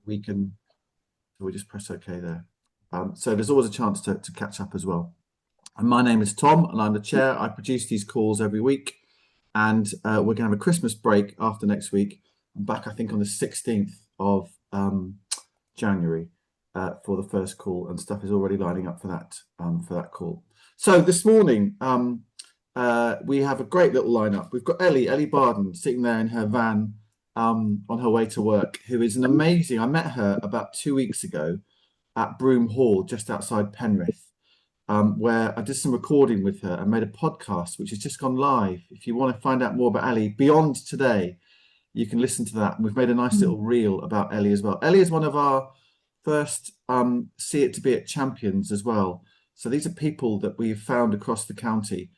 we just press OK there. So there's always a chance to catch up as well. And my name is Tom, and I'm the chair. I produce these calls every week, and we're going to have a Christmas break after next week. I'm back, I think, on the 16th of January for the first call, and stuff is already lining up for that call. So this morning, we have a great little lineup. We've got Ellie Barden sitting there in her van on her way to work, who is an amazing. I met her about 2 weeks ago at Broom Hall, just outside Penrith, where I did some recording with her and made a podcast, which has just gone live. If you want to find out more about Ellie beyond today, you can listen to that. And we've made a nice little reel about Ellie as well. Ellie is one of our first See It to Be It champions as well. So these are people that we've found across the county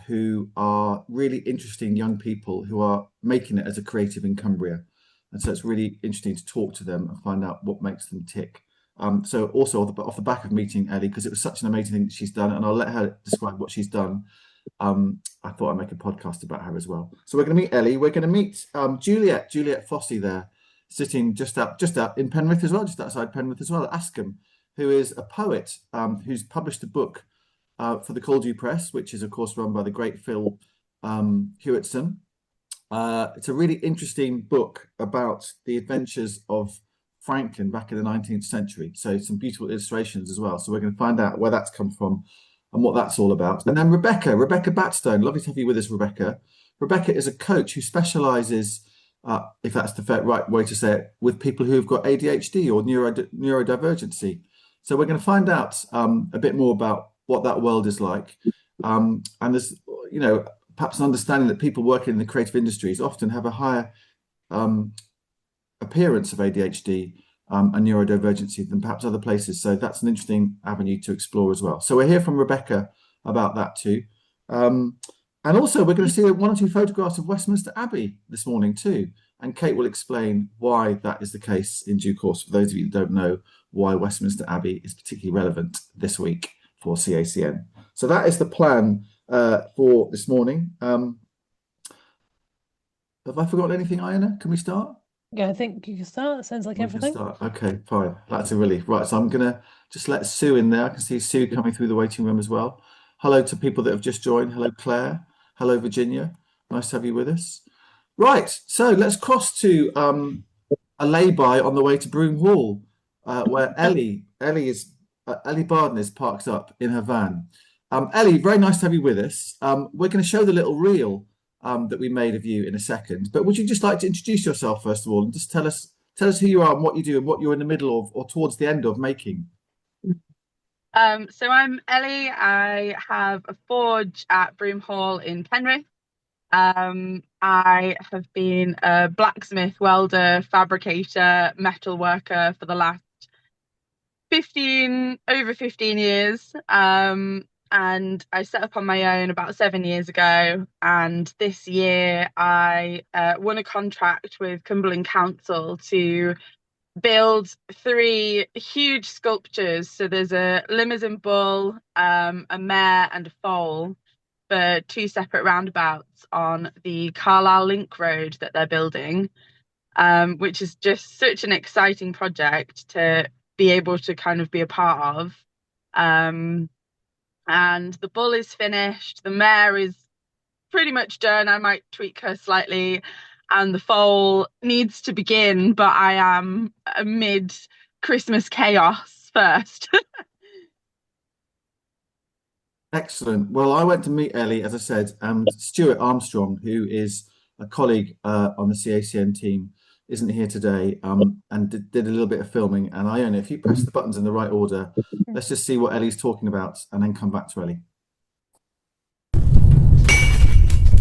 who are really interesting young people who are making it as a creative in Cumbria. And so it's really interesting to talk to them and find out what makes them tick. So also off the back of meeting Ellie, because it was such an amazing thing that she's done, and I'll let her describe what she's done. I thought I'd make a podcast about her as well. So we're going to meet Ellie. We're going to meet Juliet Fossey there, sitting just out in Penrith as well, just outside Penrith as well, at Askham, who is a poet who's published a book for the Caldew Press, which is of course run by the great Phil Hewitson. It's a really interesting book about the adventures of Franklin back in the 19th century. So some beautiful illustrations as well. So we're going to find out where that's come from and what that's all about. And then Rebecca Batstone. Lovely to have you with us, Rebecca. Rebecca is a coach who specialises, if that's the right way to say it, with people who've got ADHD or neurodivergency. So we're going to find out a bit more about what that world is like. And there's, perhaps an understanding that people working in the creative industries often have a higher appearance of ADHD and neurodivergency than perhaps other places. So that's an interesting avenue to explore as well. So we'll hear from Rebecca about that too. And also we're going to see one or two photographs of Westminster Abbey this morning too. And Kate will explain why that is the case in due course, for those of you who don't know why Westminster Abbey is particularly relevant this week for CACN. So that is the plan for this morning. Have I forgotten anything, Iona? Can we start? Yeah, I think you can start. That sounds like everything. Okay, fine. That's a relief. Right, so I'm going to just let Sue in there. I can see Sue coming through the waiting room as well. Hello to people that have just joined. Hello, Claire. Hello, Virginia. Nice to have you with us. Right, so let's cross to a lay-by on the way to Broom Hall, where Ellie Barden is parked up in her van. Ellie, very nice to have you with us. We're going to show the little reel that we made of you in a second, but would you just like to introduce yourself first of all and just tell us who you are and what you do and what you're in the middle of or towards the end of making? So I'm Ellie. I have a forge at Broom Hall in Penrith. I have been a blacksmith, welder, fabricator, metal worker for the last over 15 years. And I set up on my own about 7 years ago. And this year I won a contract with Cumbrian Council to build 3 huge sculptures. So there's a Limousin bull, a mare and a foal for 2 separate roundabouts on the Carlisle link road that they're building, which is just such an exciting project to be able to kind of be a part of. And the bull is finished, the mare is pretty much done. I might tweak her slightly, and the foal needs to begin, but I am amid Christmas chaos first. Excellent. Well, I went to meet Ellie, as I said, and Stuart Armstrong, who is a colleague on the CACN team, isn't here today, and did a little bit of filming. And Iona, if you press the buttons in the right order, let's just see what Ellie's talking about and then come back to Ellie.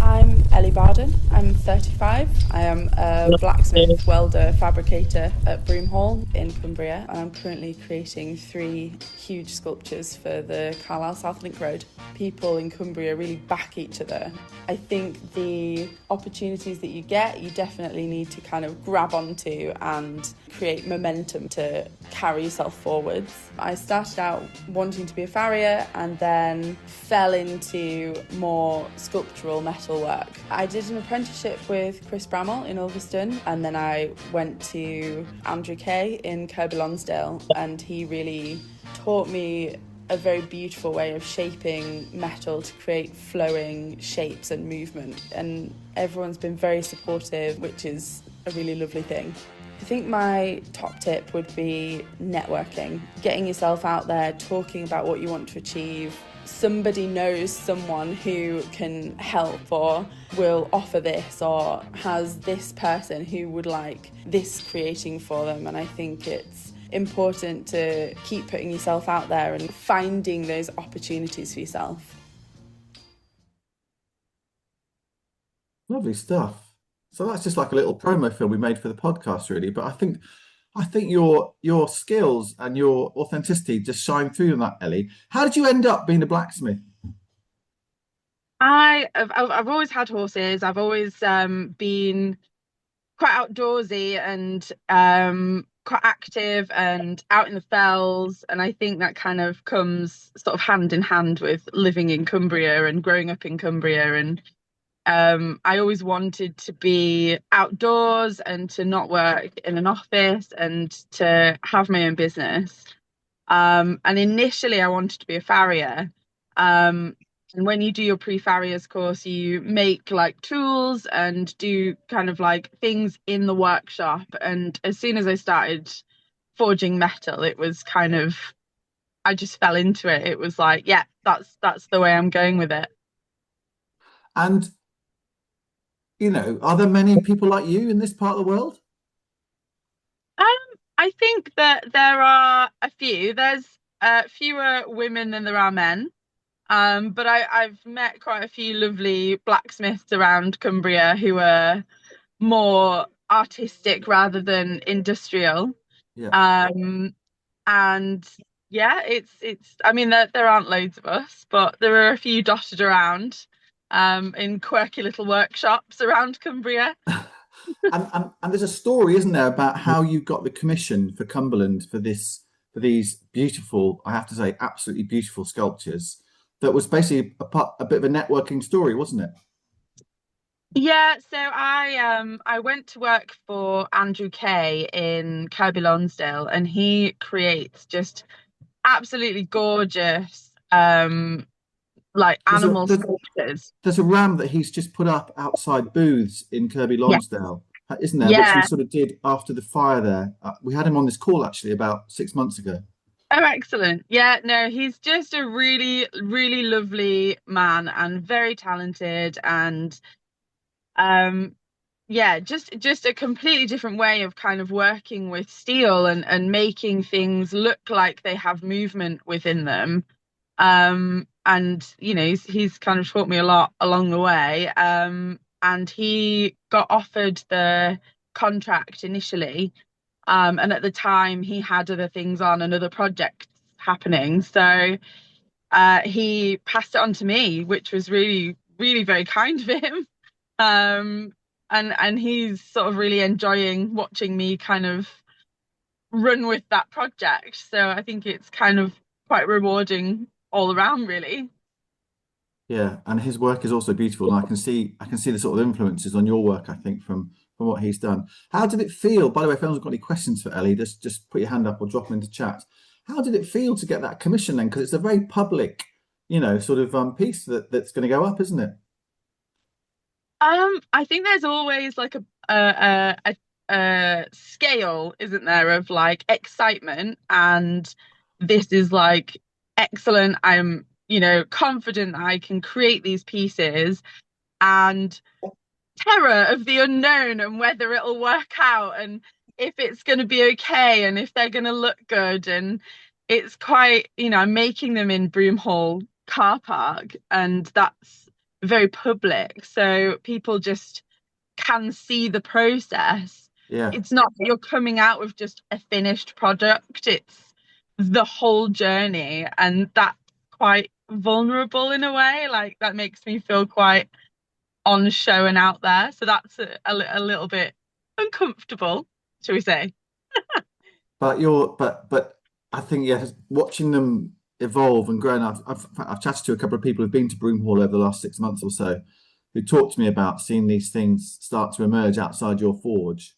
I'm Ellie Barden. I'm 35. I am a blacksmith, welder, fabricator at Broom Hall in Cumbria, and I'm currently creating 3 huge sculptures for the Carlisle South Link Road. People in Cumbria really back each other. I think the opportunities that you get, you definitely need to kind of grab onto and create momentum to carry yourself forwards. I started out wanting to be a farrier and then fell into more sculptural metal work. I did an apprenticeship with Chris Bramall in Ulverston, and then I went to Andrew Kay in Kirby Lonsdale, and he really taught me a very beautiful way of shaping metal to create flowing shapes and movement, and everyone's been very supportive, which is a really lovely thing. I think my top tip would be networking, getting yourself out there, talking about what you want to achieve. Somebody knows someone who can help or will offer this or has this person who would like this creating for them, and I think it's important to keep putting yourself out there and finding those opportunities for yourself. Lovely stuff. So that's just like a little promo film we made for the podcast, really. But I think your skills and your authenticity just shine through in that, Ellie. How did you end up being a blacksmith? I've always had horses. I've always been quite outdoorsy and quite active and out in the fells, and I think that kind of comes sort of hand in hand with living in Cumbria and growing up in Cumbria. And I always wanted to be outdoors and to not work in an office and to have my own business. And initially I wanted to be a farrier. And when you do your pre-farriers course, you make like tools and do kind of like things in the workshop. And as soon as I started forging metal, it was kind of, I just fell into it. It was like, yeah, that's the way I'm going with it. And, you know, are there many people like you in this part of the world? I think that there are a few. There's fewer women than there are men. But I've met quite a few lovely blacksmiths around Cumbria who are more artistic rather than industrial. Yeah. And yeah, it's I mean there aren't loads of us, but there are a few dotted around in quirky little workshops around Cumbria. And there's a story, isn't there, about how you got the commission for Cumberland for these beautiful, I have to say, absolutely beautiful sculptures. That was basically a bit of a networking story, wasn't it? Yeah, so I went to work for Andrew Kay in Kirby Lonsdale, and he creates just absolutely gorgeous like animal sculptures. There's a ram that he's just put up outside booths in Kirby Lonsdale, isn't there? Yeah. Which he sort of did after the fire there. We had him on this call actually about 6 months ago. Oh, excellent. Yeah, no, he's just a really, really lovely man and very talented, and yeah, just a completely different way of kind of working with steel and making things look like they have movement within them. And you know, he's kind of taught me a lot along the way. And he got offered the contract initially. And at the time he had other things on and other projects happening. So he passed it on to me, which was really, really very kind of him. And he's sort of really enjoying watching me kind of run with that project. So I think it's kind of quite rewarding all around, really. Yeah, and his work is also beautiful, and I can see the sort of influences on your work, I think, from what he's done. How did it feel? By the way, if anyone's got any questions for Ellie, just put your hand up or drop them into chat. How did it feel to get that commission then? Because it's a very public, you know, sort of piece that's going to go up, isn't it? I think there's always like a scale, isn't there, of like excitement, and this is like excellent. I'm, you know, confident that I can create these pieces, and terror of the unknown and whether it'll work out and if it's going to be okay and if they're going to look good. And it's quite, you know, I'm making them in Broomhall car park, and that's very public, so people just can see the process. Yeah. It's not that you're coming out with just a finished product, it's the whole journey, and that's quite vulnerable in a way. Like, that makes me feel quite on show and out there, so that's a little bit uncomfortable, shall we say. But I think, yeah, watching them evolve and grow. And I've chatted to a couple of people who've been to Broomhall over the last 6 months or so, who talked to me about seeing these things start to emerge outside your forge.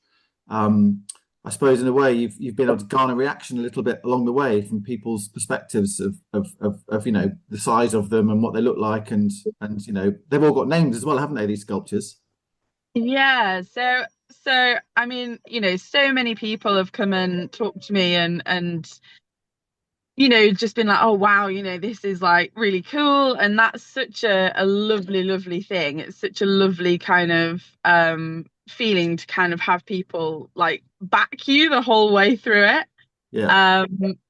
I suppose in a way you've been able to garner reaction a little bit along the way from people's perspectives of the size of them and what they look like, and they've all got names as well, haven't they, these sculptures? Yeah, so I mean, so many people have come and talked to me and just been like, oh wow, this is like really cool, and that's such a lovely thing. It's such a lovely kind of feeling to kind of have people like back you the whole way through it. Yeah.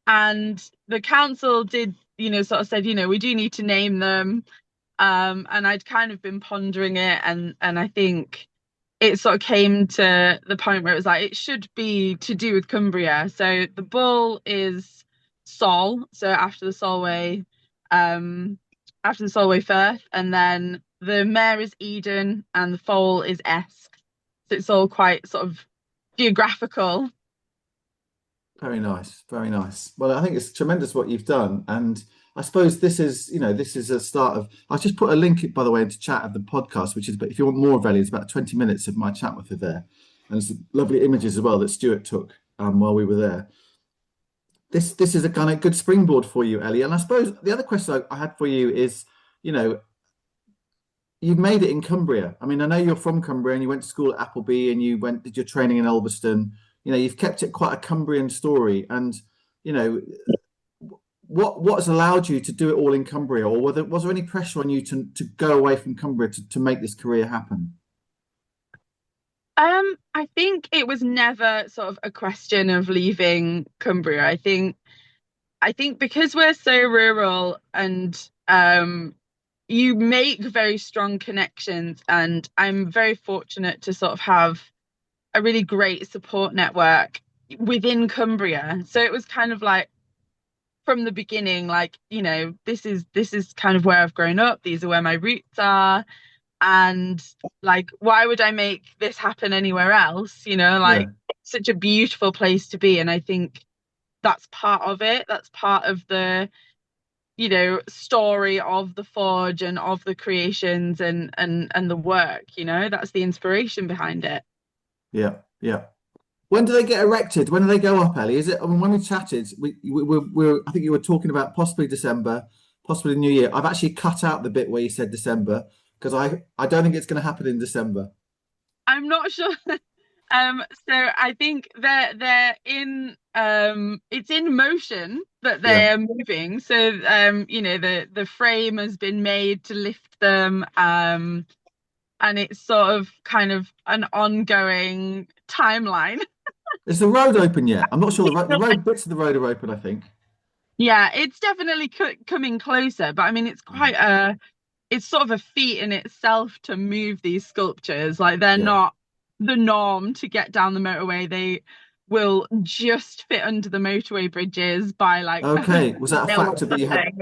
And the council did, sort of said, we do need to name them. And I'd kind of been pondering it, and I think it sort of came to the point where it was like it should be to do with Cumbria. So the bull is Sol, so after the Solway Firth, and then the mare is Eden, and the foal is Esk. So it's all quite sort of geographical. Very nice, very nice. Well, I think it's tremendous what you've done, and I suppose this is a start of. I just put a link, by the way, into chat of the podcast, which is, but if you want more of Ellie, it's about 20 minutes of my chat with her there, and some lovely images as well that Stuart took while we were there. This is a kind of good springboard for you, Ellie. And I suppose the other question I had for you is, you've made it in Cumbria. I mean, I know you're from Cumbria and you went to school at Appleby and you did your training in Elverston. You've kept it quite a Cumbrian story, and what has allowed you to do it all in Cumbria, or was there any pressure on you to go away from Cumbria to make this career happen? I think it was never sort of a question of leaving Cumbria. I think because we're so rural and you make very strong connections, and I'm very fortunate to sort of have a really great support network within Cumbria. So it was kind of like from the beginning, like, this is kind of where I've grown up. These are where my roots are. And like, why would I make this happen anywhere else? Such a beautiful place to be. And I think that's part of it. That's part of the, story of the forge and of the creations and the work, that's the inspiration behind it. Yeah. When do they get erected? When do they go up, Ellie? Is it? I mean, when we chatted, we I think you were talking about possibly December, possibly New Year. I've actually cut out the bit where you said December because I don't think it's going to happen in December. I'm not sure. So I think they're in. It's in motion that they are moving. So the frame has been made to lift them. And it's sort of kind of an ongoing timeline. Is the road open yet? I'm not sure. The road bits of the road are open, I think. Yeah, it's definitely coming closer. But I mean, it's quite it's sort of a feat in itself to move these sculptures. Like, they're not the norm to get down the motorway. They will just fit under the motorway bridges by like. Okay, was that a factor that you had?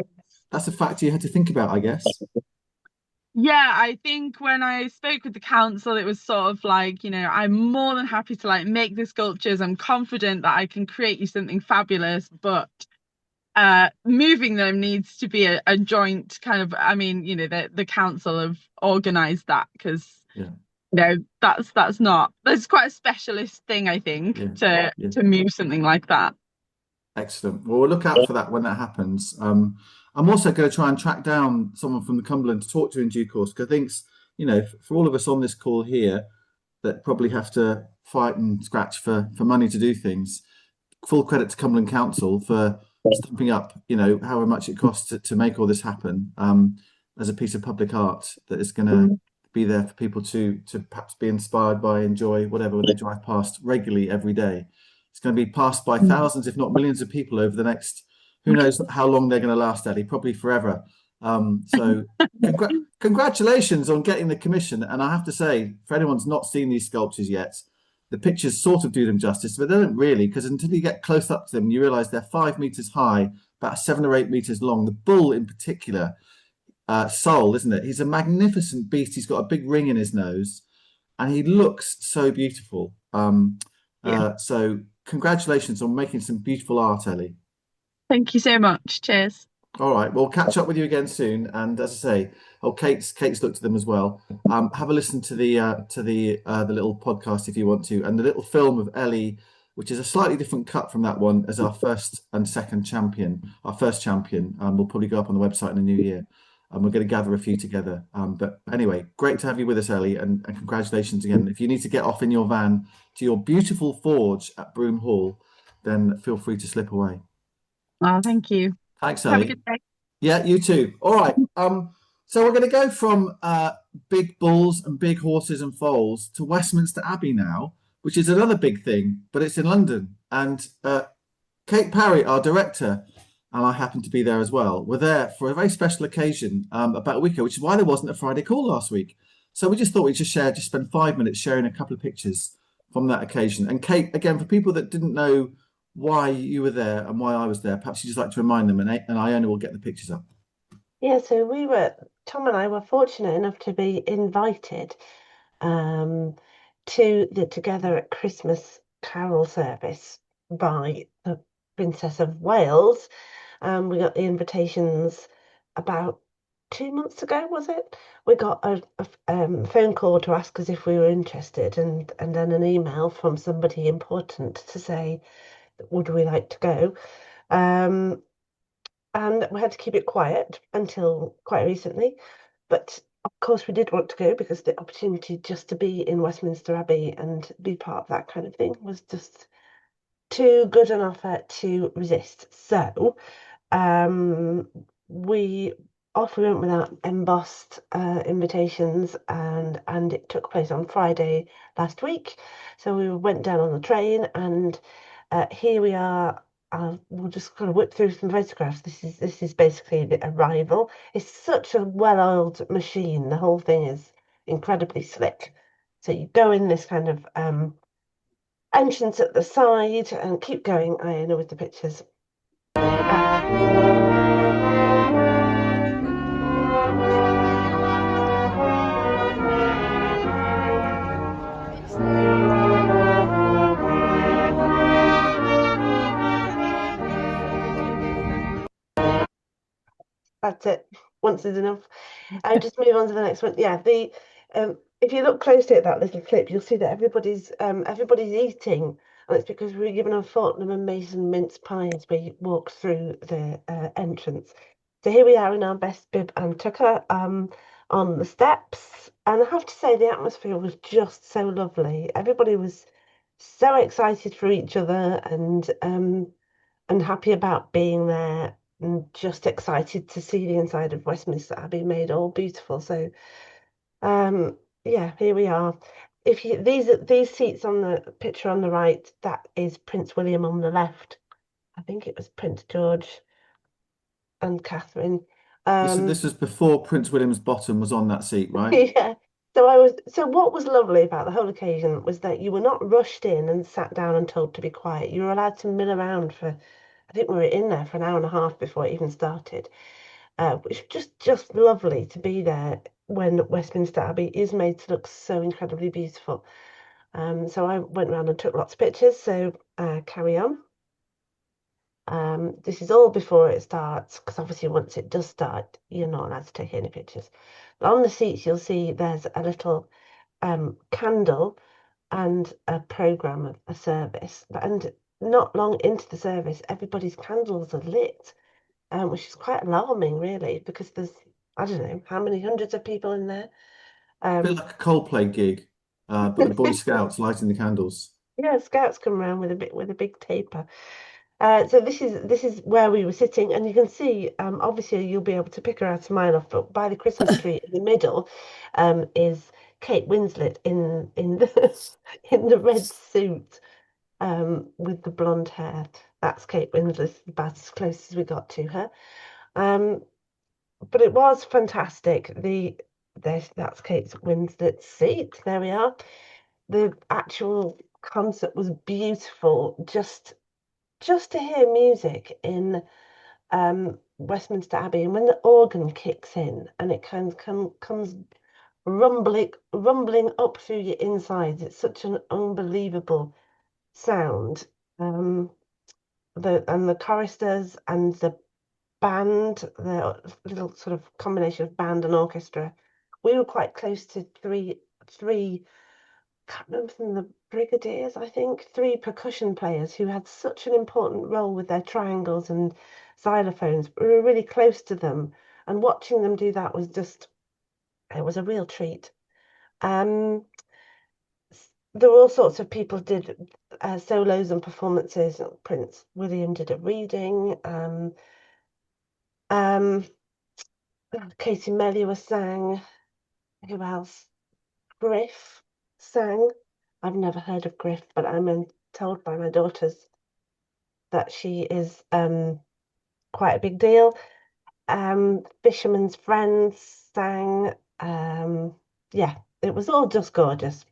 That's a factor you had to think about, I guess. Yeah, I think when I spoke with the council, it was sort of like, I'm more than happy to like make the sculptures. I'm confident that I can create you something fabulous, but moving them needs to be a joint kind of. I mean, the council have organised that because that's quite a specialist thing, I think, to move something like that. Excellent. Well, we'll look out for that when that happens. I'm also going to try and track down someone from the Cumberland to talk to in due course, because I think, for all of us on this call here that probably have to fight and scratch for money to do things, full credit to Cumberland Council for stumping up, however much it costs to make all this happen as a piece of public art that is going to be there for people to perhaps be inspired by, enjoy, whatever, when they drive past regularly every day. It's going to be passed by thousands, if not millions of people over the next, who knows how long they're going to last, Ellie, probably forever. So congratulations on getting the commission. And I have to say, for anyone who's not seen these sculptures yet, the pictures sort of do them justice, but they don't really, because until you get close up to them, you realise they're 5 meters high, about 7 or 8 meters long. The bull in particular, Sol, isn't it? He's a magnificent beast. He's got a big ring in his nose, and he looks so beautiful. So congratulations on making some beautiful art, Ellie. Thank you so much. Cheers. All right, we'll catch up with you again soon. And as I say, Kate's looked at them as well. Have a listen to the little podcast if you want to, and the little film of Ellie, which is a slightly different cut from that one, as our first and second champion. Our first champion will probably go up on the website in the new year, and we're going to gather a few together. But anyway, great to have you with us, Ellie, and congratulations again. If you need to get off in your van to your beautiful forge at Broom Hall, then feel free to slip away. Oh, thank you. Thanks, Have a Ellie. good day. Yeah, you too. All right. So we're going to go from big bulls and big horses and foals to Westminster Abbey now, which is another big thing, but it's in London. And Kate Parry, our director, and I happen to be there as well. We're there for a very special occasion about a week ago, which is why there wasn't a Friday call last week. So we just thought we'd just spend 5 minutes sharing a couple of pictures from that occasion. And Kate, again, for people that didn't know why you were there and why I was there, perhaps you'd just like to remind them, and Iona will get the pictures up. Yeah, so Tom and I were fortunate enough to be invited to the Together at Christmas carol service by the Princess of Wales. We got the invitations about 2 months ago, was it? We got a phone call to ask us if we were interested, and then an email from somebody important to say, would we like to go? And we had to keep it quiet until quite recently. But of course, we did want to go because the opportunity just to be in Westminster Abbey and be part of that kind of thing was just too good an offer to resist. So we went with our embossed invitations, and it took place on Friday last week. So we went down on the train, and here we are. We'll just kind of whip through some photographs. This is basically the arrival. It's such a well-oiled machine. The whole thing is incredibly slick. So you go in this kind of entrance at the side and keep going, Iona, with the pictures. That's it. Once is enough. I'll just move on to the next one. Yeah, if you look closely at that little clip, you'll see that everybody's eating, and it's because we were given a Fortnum and Mason mince pie as we walked through the entrance. So here we are in our best bib and tucker on the steps, and I have to say the atmosphere was just so lovely. Everybody was so excited for each other and happy about being there, and just excited to see the inside of Westminster Abbey made all beautiful. So yeah, here we are. If you these seats on the picture on the right, that is Prince William. On the left, I think it was Prince George and Catherine. This was before Prince William's bottom was on that seat, right? Yeah. So what was lovely about the whole occasion was that you were not rushed in and sat down and told to be quiet. You were allowed to mill around for, I think we were in there for an hour and a half before it even started, which was just lovely to be there when Westminster Abbey is made to look so incredibly beautiful. So I went around and took lots of pictures, so carry on. This is all before it starts, because obviously once it does start, you're not allowed to take any pictures. But on the seats, you'll see there's a little candle and a programme of a service. And not long into the service, everybody's candles are lit, which is quite alarming, really, because there's, I don't know, how many hundreds of people in there. A bit like a Coldplay gig, but the Boy Scouts lighting the candles. Yeah, scouts come around with a big taper. So this is where we were sitting, and you can see, obviously you'll be able to pick her out a mile off, but by the Christmas tree in the middle is Kate Winslet in the in the red suit with the blonde hair. That's Kate Winslet, about as close as we got to her. But it was fantastic. That's Kate Winslet's seat. There we are. The actual concert was beautiful. Just to hear music in Westminster Abbey, and when the organ kicks in and it comes rumbling up through your insides, it's such an unbelievable sound. The choristers and the band, the little sort of combination of band and orchestra. We were quite close to three, can't remember from the brigadiers, I think, three percussion players who had such an important role with their triangles and xylophones. We were really close to them, and watching them do that was just, it was a real treat. There were all sorts of people did solos and performances. Prince William did a reading. Katie Melua sang. Who else? Griff sang. I've never heard of Griff, but I'm told by my daughters that she is quite a big deal. Fisherman's Friends sang. Yeah, it was all just gorgeous.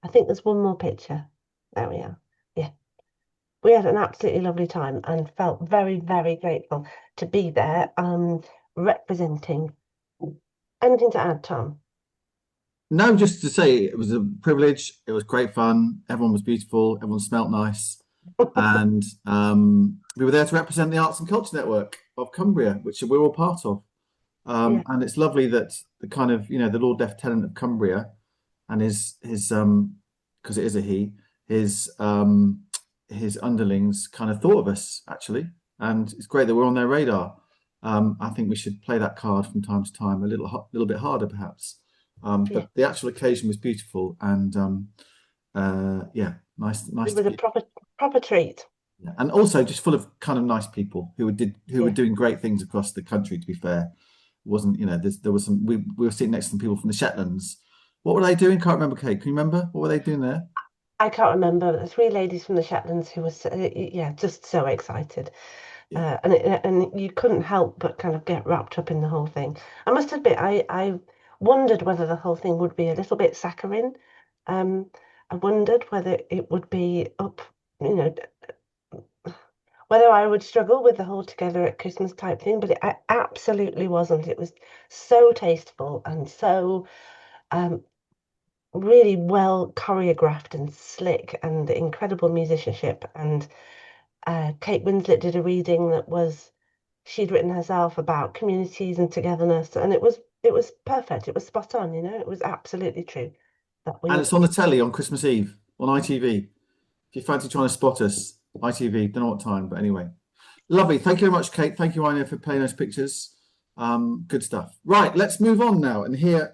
I think there's one more picture. There we are. Yeah. We had an absolutely lovely time and felt very, very grateful to be there representing. Anything to add, Tom? No, just to say it was a privilege. It was great fun. Everyone was beautiful. Everyone smelt nice. And we were there to represent the Arts and Culture Network of Cumbria, which we're all part of. Yeah. And it's lovely that the kind of, the Lord Lieutenant of Cumbria and his because it is a he, his underlings kind of thought of us, actually. And it's great that we're on their radar. I think we should play that card from time to time, a little bit harder, perhaps. But the actual occasion was beautiful, and nice. It was a proper treat. Yeah. And also just full of kind of nice people who were doing great things across the country. To be fair, it wasn't there was some. We were sitting next to some people from the Shetlands. What were they doing? Can't remember, Kate. Can you remember what were they doing there? I can't remember. The three ladies from the Shetlands who were just so excited. Yeah. And you couldn't help but kind of get wrapped up in the whole thing. I must admit, I wondered whether the whole thing would be a little bit saccharine. I wondered whether it would be up, whether I would struggle with the whole together at Christmas type thing, but it absolutely wasn't. It was so tasteful and so really well choreographed and slick and incredible musicianship. And Kate Winslet did a reading that she'd written herself about communities and togetherness, and it was perfect. It was spot on, it was absolutely true. And it's on the telly on Christmas Eve on ITV. If you fancy trying to spot us, ITV, don't know what time, but anyway. Lovely. Thank you very much, Kate. Thank you, Ina, for playing those pictures. Good stuff. Right, let's move on now and hear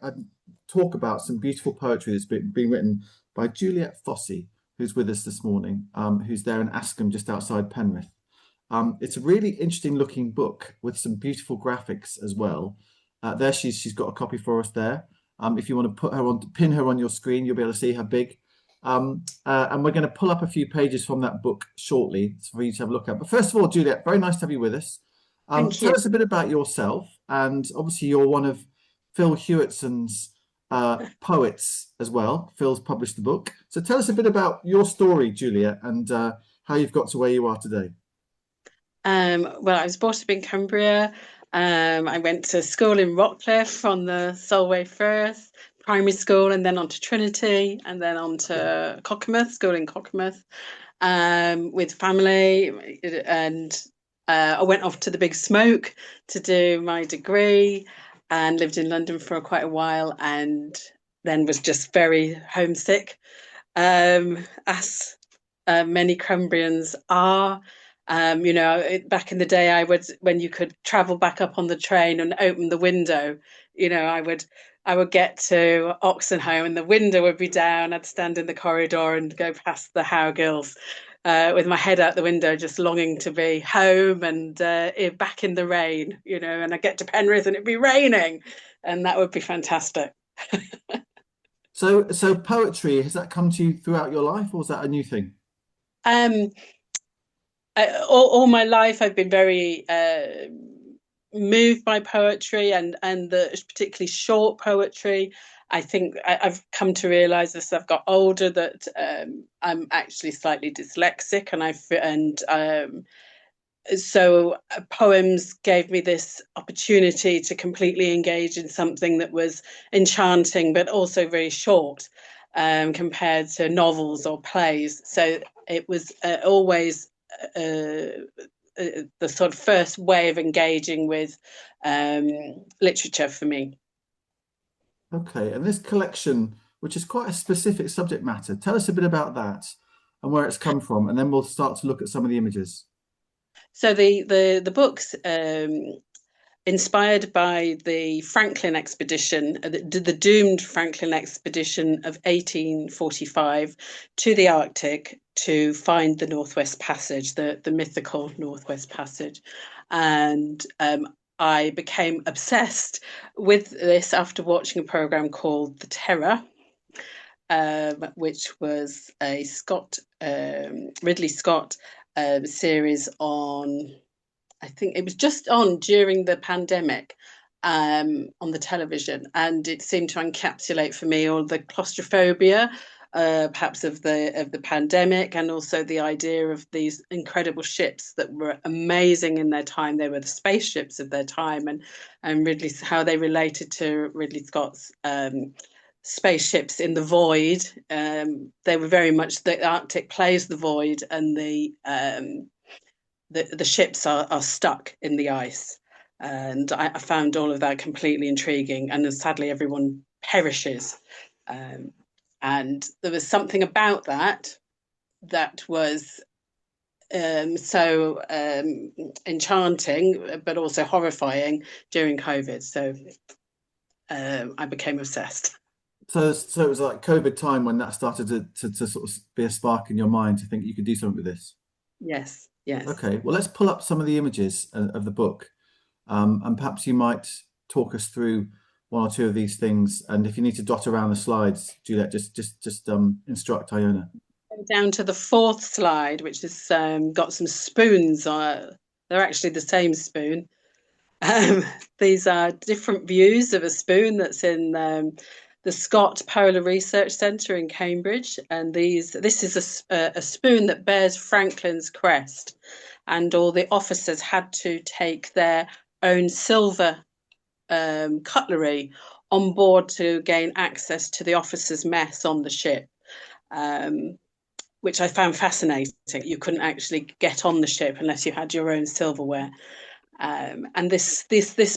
talk about some beautiful poetry that's been written by Juliet Fossey, who's with us this morning, who's there in Askham, just outside Penrith. It's a really interesting looking book with some beautiful graphics as well. There she's got a copy for us there. If you want to pin her on your screen, you'll be able to see her big. And we're going to pull up a few pages from that book shortly for you to have a look at. But first of all, Juliet, very nice to have you with us. Tell us a bit about yourself. And obviously you're one of Phil Hewitson's poets as well. Phil's published the book. So tell us a bit about your story, Juliet, and how you've got to where you are today. Well, I was brought up in Cumbria. I went to school in Rockcliffe on the Solway Firth primary school, and then on to Trinity, and then on to Cockermouth, school in Cockermouth, with family. And I went off to the Big Smoke to do my degree and lived in London for quite a while, and then was just very homesick, as many Cumbrians are. Back in the day, when you could travel back up on the train and open the window, I would get to Oxenholme and the window would be down. I'd stand in the corridor and go past the Howgills with my head out the window, just longing to be home and back in the rain, and I'd get to Penrith and it'd be raining, and that would be fantastic. So poetry, has that come to you throughout your life, or was that a new thing? All my life I've been very moved by poetry and the particularly short poetry. I think I've come to realise as I've got older that I'm actually slightly dyslexic, so poems gave me this opportunity to completely engage in something that was enchanting but also very short compared to novels or plays. So it was always the sort of first way of engaging with literature for me. Okay, and this collection, which is quite a specific subject matter, tell us a bit about that and where it's come from, and then we'll start to look at some of the images. So the book's inspired by the Franklin expedition, the doomed Franklin expedition of 1845 to the Arctic to find the Northwest Passage, the mythical Northwest Passage. And I became obsessed with this after watching a program called The Terror, which was a Ridley Scott series on, I think it was just on during the pandemic, on the television, and it seemed to encapsulate for me all the claustrophobia, perhaps of the pandemic, and also the idea of these incredible ships that were amazing in their time. They were the spaceships of their time, and Ridley, how they related to Ridley Scott's spaceships in the void. They were very much, the Arctic plays the void, and the ships are stuck in the ice. And I found all of that completely intriguing. And sadly, everyone perishes. And there was something about that was so enchanting, but also horrifying during COVID. So I became obsessed. So it was like COVID time when that started to sort of be a spark in your mind to think you could do something with this. Yes. Yes. Okay, well, let's pull up some of the images of the book, and perhaps you might talk us through one or two of these things. And if you need to dot around the slides, Juliet, just instruct Iona. Down to the fourth slide, which has got some spoons. They're actually the same spoon. These are different views of a spoon that's in the Scott Polar Research Centre in Cambridge, and this is a spoon that bears Franklin's crest, and all the officers had to take their own silver cutlery on board to gain access to the officers' mess on the ship, which I found fascinating. You couldn't actually get on the ship unless you had your own silverware, and this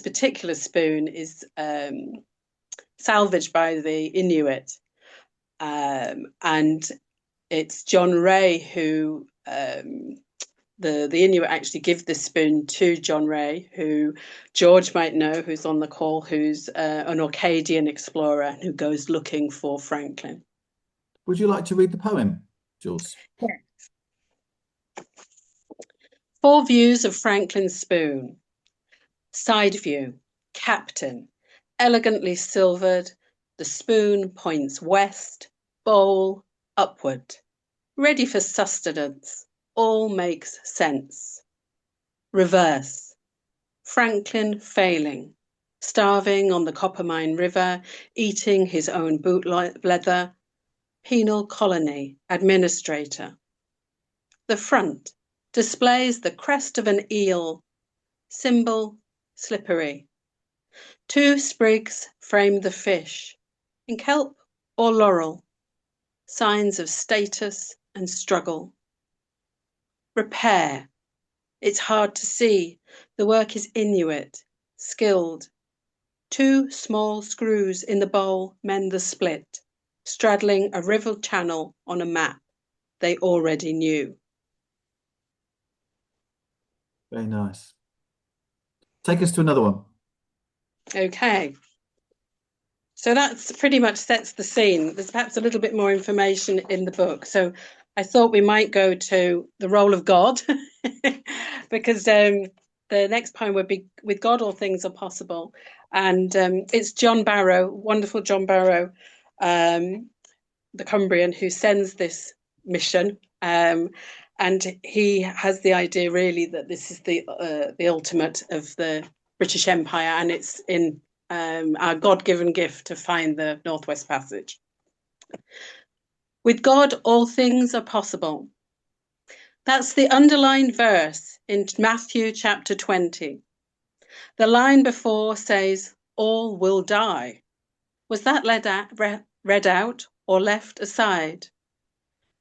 particular spoon is salvaged by the Inuit, and it's John Ray who the Inuit actually give this spoon to John Ray, who George might know, who's on the call, who's an Orcadian explorer who goes looking for Franklin. Would you like to read the poem, Jules? Yes. 4 views of Franklin's spoon. Side view, captain, elegantly silvered, the spoon points west, bowl upward, ready for sustenance, all makes sense. Reverse, Franklin failing, starving on the Coppermine River, eating his own boot leather, penal colony administrator. The front displays the crest of an eel, symbol slippery. 2 sprigs frame the fish, in kelp or laurel, signs of status and struggle. Repair, it's hard to see, the work is Inuit, skilled. 2 small screws in the bowl mend the split, straddling a river channel on a map they already knew. Very nice. Take us to another one. Okay, so that's pretty much sets the scene. There's perhaps a little bit more information in the book. So I thought we might go to the role of God, because the next poem would be With God All Things Are Possible. And it's John Barrow, wonderful John Barrow, the Cumbrian, who sends this mission. And he has the idea really that this is the ultimate of the British Empire, and it's in our God-given gift to find the Northwest Passage. With God, all things are possible. That's the underlined verse in Matthew chapter 20. The line before says, all will die. Was that read out or left aside?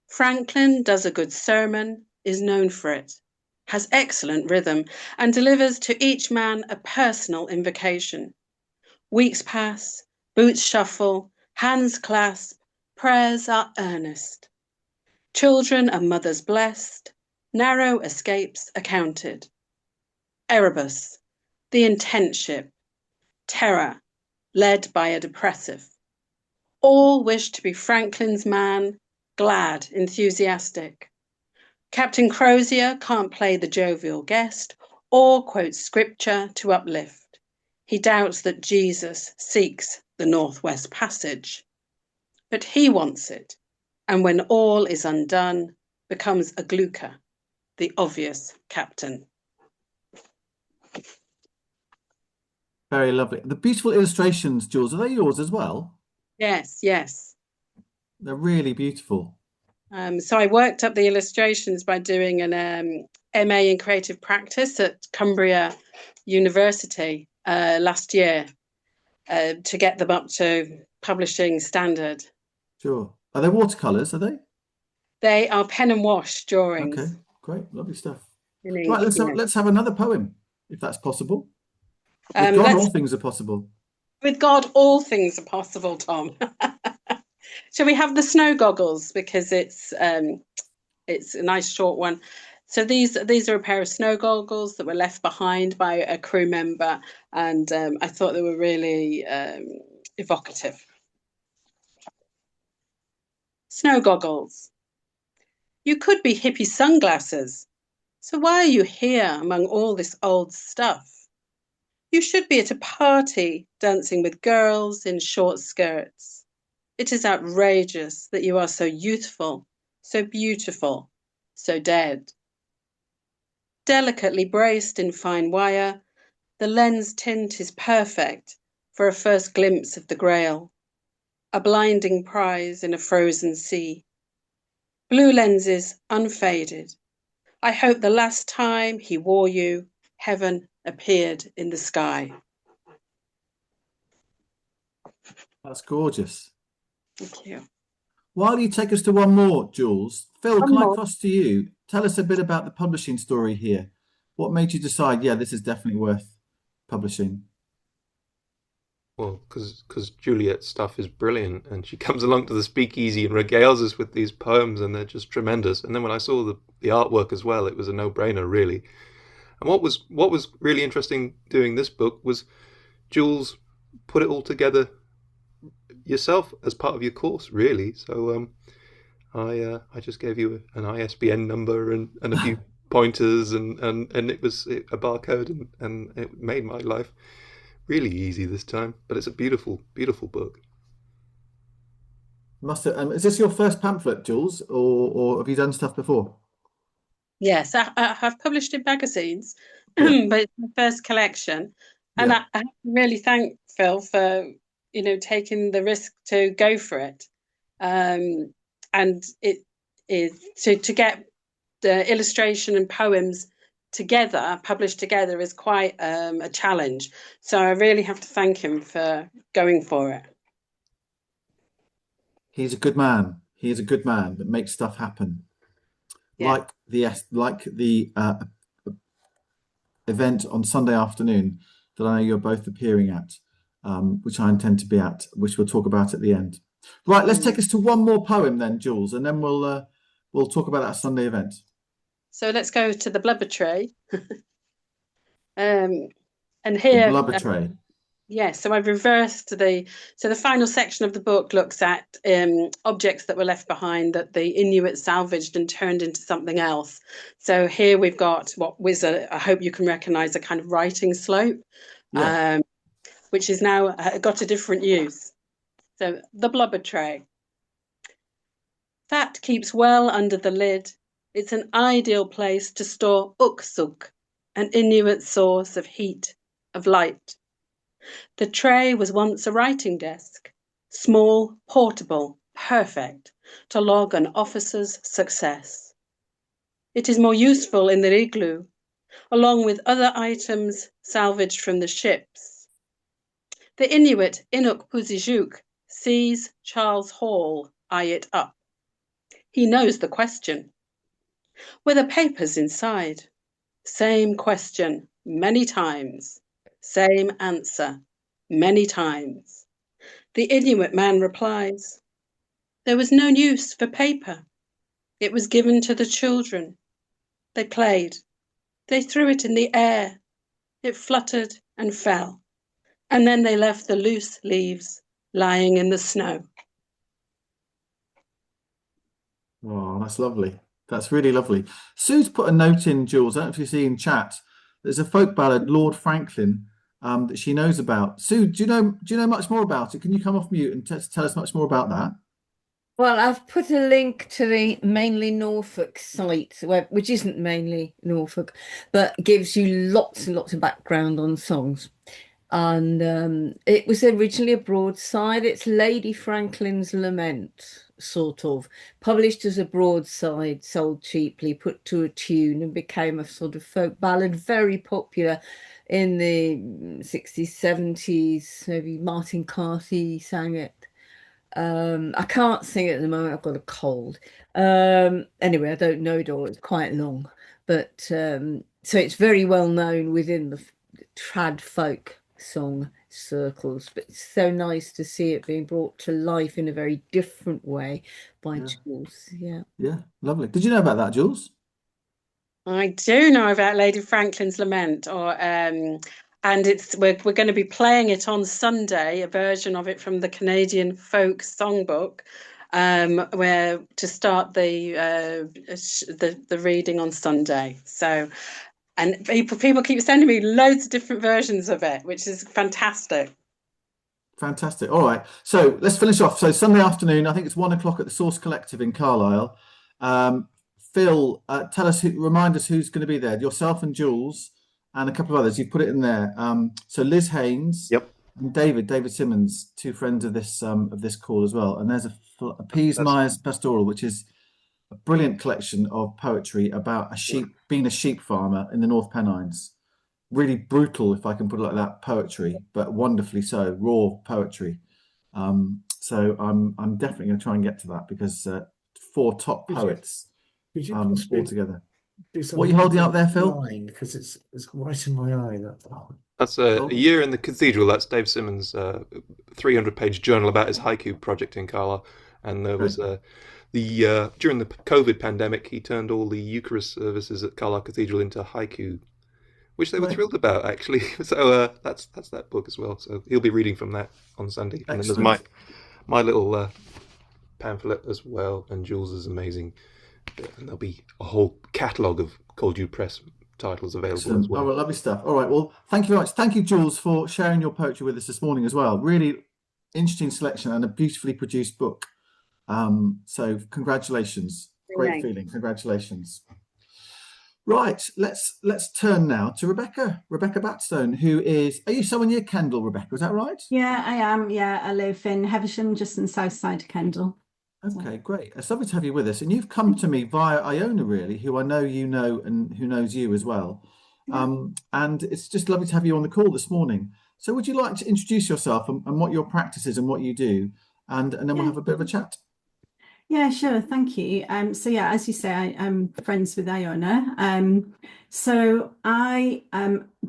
Franklin does a good sermon, is known for it. has excellent rhythm, and delivers to each man a personal invocation. Weeks pass, boots shuffle, hands clasp, prayers are earnest. Children and mothers blessed, narrow escapes accounted. Erebus, the intent ship, terror, led by a depressive. All wish to be Franklin's man, glad, enthusiastic. Captain Crozier can't play the jovial guest or quote scripture to uplift. He doubts that Jesus seeks the Northwest Passage. But he wants it, and when all is undone, becomes a glucker, the obvious captain. Very lovely. The beautiful illustrations, Jules, are they yours as well? Yes, yes. They're really beautiful. So I worked up the illustrations by doing an MA in creative practice at Cumbria University last year to get them up to publishing standard. Sure. Are they watercolours, are they? They are pen and wash drawings. Okay, great, lovely stuff. Unique, Right, yeah. let's have another poem, if that's possible. With God, all things are possible. With God, all things are possible, Tom. Shall we have the snow goggles, because it's a nice short one. So these are a pair of snow goggles that were left behind by a crew member, and I thought they were really evocative. Snow goggles. You could be hippie sunglasses. So why are you here among all this old stuff? You should be at a party dancing with girls in short skirts. It is outrageous that you are so youthful, so beautiful, so dead. Delicately braced in fine wire, the lens tint is perfect for a first glimpse of the Grail, a blinding prize in a frozen sea. Blue lenses unfaded. I hope the last time he wore you, heaven appeared in the sky. That's gorgeous. Thank you. While you take us to one more, Jules, Phil, One can I more. cross to you? Tell us a bit about the publishing story here. What made you decide, yeah, this is definitely worth publishing? Well, because Juliet's stuff is brilliant, and she comes along to the speakeasy and regales us with these poems, and they're just tremendous. And then when I saw the artwork as well, it was a no-brainer, really. And what was really interesting doing this book was Jules put it all together yourself as part of your course, really. So I just gave you an ISBN number and a few pointers, and it was a barcode, and it made my life really easy this time. But it's a beautiful, beautiful book. Is this your first pamphlet, Jules, or have you done stuff before? Yes, I have published in magazines, Yeah. but it's my first collection. And Yeah. I have to really thank Phil for, taking the risk to go for it. And it is to get the illustration and poems together, published together, is quite a challenge. So I really have to thank him for going for it. He's a good man. He is a good man that makes stuff happen. Yeah. Like the event on Sunday afternoon that I know you're both appearing at, which I intend to be at, which we'll talk about at the end. Right, let's take us to one more poem then, Jules, and then we'll talk about that Sunday event. So let's go to the blubber tray. And The here, blubber tray. yes, so I've reversed the final section of the book looks at objects that were left behind that the Inuit salvaged and turned into something else. So here we've got what was I hope you can recognize, a kind of writing slope, Yeah. which is now got a different use. So the blubber tray. Fat keeps well under the lid. It's an ideal place to store uksuk, an Inuit source of heat, of light. The tray was once a writing desk, small, portable, perfect to log an officer's success. It is more useful in the igloo, along with other items salvaged from the ships. The Inuit Inuk Puzijuk sees Charles Hall eye it up. He knows the question. Were the papers inside? Same question, many times. Same answer, many times. The Inuit man replies, there was no use for paper. It was given to the children. They played. They threw it in the air. It fluttered and fell. And then they left the loose leaves lying in the snow. Oh, that's lovely. That's really lovely. Sue's put a note in, Jules. I don't know if you see in chat. There's a folk ballad, Lord Franklin, that she knows about. Sue, do you know much more about it? Can you come off mute and tell us much more about that? Well, I've put a link to the Mainly Norfolk site, which isn't mainly Norfolk, but gives you lots and lots of background on songs. And it was originally a broadside. It's Lady Franklin's Lament, sort of, published as a broadside, sold cheaply, put to a tune, and became a sort of folk ballad, very popular in the 60s, 70s. Maybe Martin Carthy sang it. I can't sing it at the moment. I've got a cold. Anyway, I don't know it all. It's quite long, but so it's very well known within the trad folk song circles. But it's so nice to see it being brought to life in a very different way by Jules. Yeah, lovely. Did you know about that, Jules? I do know about Lady Franklin's Lament, and we're going to be playing it on Sunday, a version of it from the Canadian Folk Songbook, where to start the reading on Sunday. So, and people keep sending me loads of different versions of it, which is fantastic. Fantastic. All right. So let's finish off. So Sunday afternoon, I think it's 1 o'clock at the Source Collective in Carlisle. Phil, remind us who's going to be there. Yourself and Jules and a couple of others. You've put it in there. So Liz Haynes, and David Simmons, two friends of this call as well. And there's a Pease Myers Pastoral, which is a brilliant collection of poetry about being a sheep farmer in the North Pennines. Really brutal, if I can put it like that, poetry, but wonderfully so, raw poetry. So I'm definitely going to try and get to that, because 4 top poets all together. What are you holding up there, Phil? Because it's right in my eye. That's a year in the cathedral. That's Dave Simmons' 300-page journal about his haiku project in Carlisle. And there was during the COVID pandemic, he turned all the Eucharist services at Carlisle Cathedral into haiku, which they were thrilled about, actually. So that's that book as well. So he'll be reading from that on Sunday. And then there's my little pamphlet as well, and Jules is amazing. And there'll be a whole catalogue of Caldew Press titles available as well. Oh, well, lovely stuff. All right, well, thank you very much. Thank you, Jules, for sharing your poetry with us this morning as well. Really interesting selection and a beautifully produced book. So congratulations. Great feeling. Congratulations. Right, let's turn now to Rebecca Batstone, who is, are you someone near Kendal, Rebecca? Is that right? Yeah, I am. Yeah, I live in Heversham, just in the south side of Kendal. Okay, great. It's lovely to have you with us. And you've come to me via Iona, really, who I know you know and who knows you as well. And it's just lovely to have you on the call this morning. So would you like to introduce yourself and what your practice is and what you do? And then we'll have a bit of a chat. Yeah, sure. Thank you. So yeah, as you say, I'm friends with Iona. So I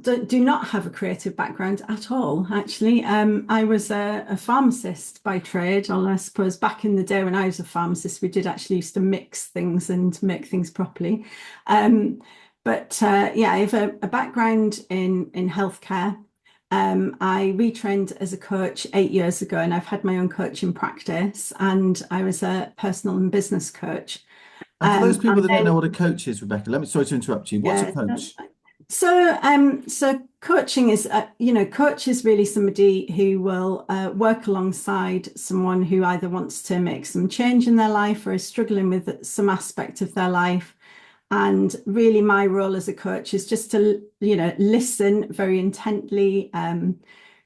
do not have a creative background at all, actually. I was a pharmacist by trade, although I suppose back in the day when I was a pharmacist, we did actually used to mix things and make things properly. But yeah, I have a background in healthcare. I retrained as a coach 8 years ago, and I've had my own coaching practice, and I was a personal and business coach. And for those people that don't know what a coach is, Rebecca, sorry to interrupt you. What's a coach? So coaching is, coach is really somebody who will work alongside someone who either wants to make some change in their life or is struggling with some aspect of their life. And really my role as a coach is just to, listen very intently,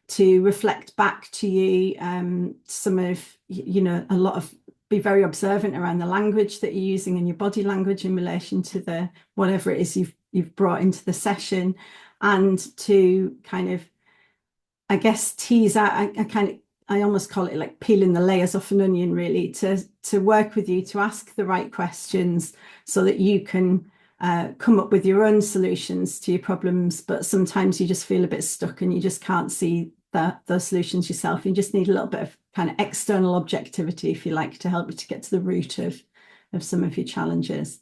to reflect back to you some of, a lot of, be very observant around the language that you're using and your body language in relation to the whatever it is you've brought into the session, and to kind of, I guess, tease out, I almost call it like peeling the layers off an onion, really, to work with you to ask the right questions so that you can come up with your own solutions to your problems, but sometimes you just feel a bit stuck and you just can't see those solutions yourself. You just need a little bit of kind of external objectivity, if you like, to help you to get to the root of some of your challenges.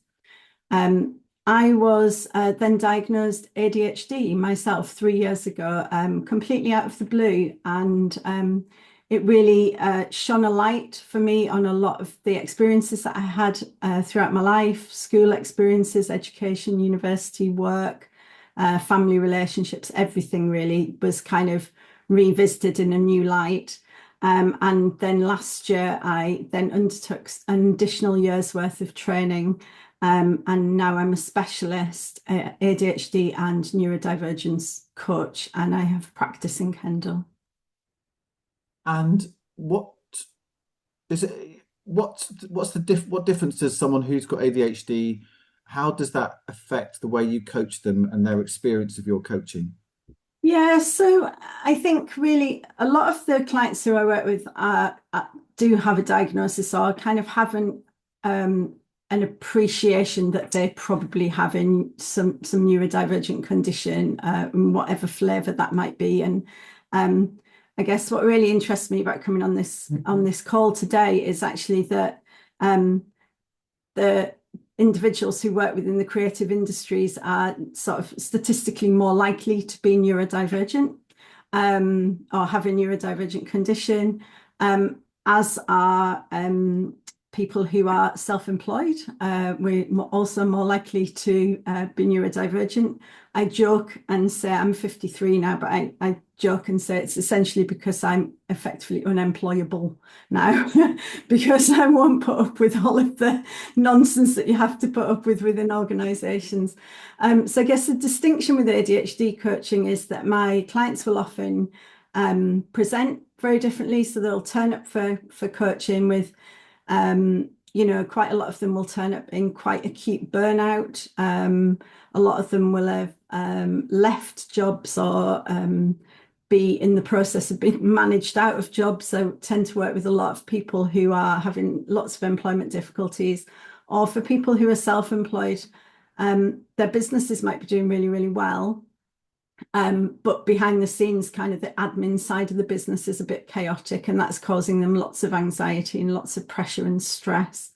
I was then diagnosed ADHD myself 3 years ago, completely out of the blue, and it really shone a light for me on a lot of the experiences that I had throughout my life, school experiences, education, university, work, family relationships, everything really was kind of revisited in a new light. And then last year, I then undertook an additional year's worth of training, and now I'm a specialist ADHD and neurodivergence coach, and I have practice in Kendal. And what is it? What difference does someone who's got ADHD? How does that affect the way you coach them and their experience of your coaching? Yeah, so I think really a lot of the clients who I work with do have a diagnosis or kind of have an appreciation that they're probably having some neurodivergent condition, whatever flavour that might be. And I guess what really interests me about coming on this call today is actually that the individuals who work within the creative industries are sort of statistically more likely to be neurodivergent or have a neurodivergent condition, as are people who are self-employed. We're also more likely to be neurodivergent. I joke and say I'm 53 now, but I joke and say it's essentially because I'm effectively unemployable now because I won't put up with all of the nonsense that you have to put up with within organisations. So I guess the distinction with ADHD coaching is that my clients will often present very differently. So they'll turn up for coaching with quite a lot of them will turn up in quite acute burnout. A lot of them will have left jobs or be in the process of being managed out of jobs. So tend to work with a lot of people who are having lots of employment difficulties, or for people who are self-employed, their businesses might be doing really, really well. But behind the scenes, kind of the admin side of the business is a bit chaotic, and that's causing them lots of anxiety and lots of pressure and stress.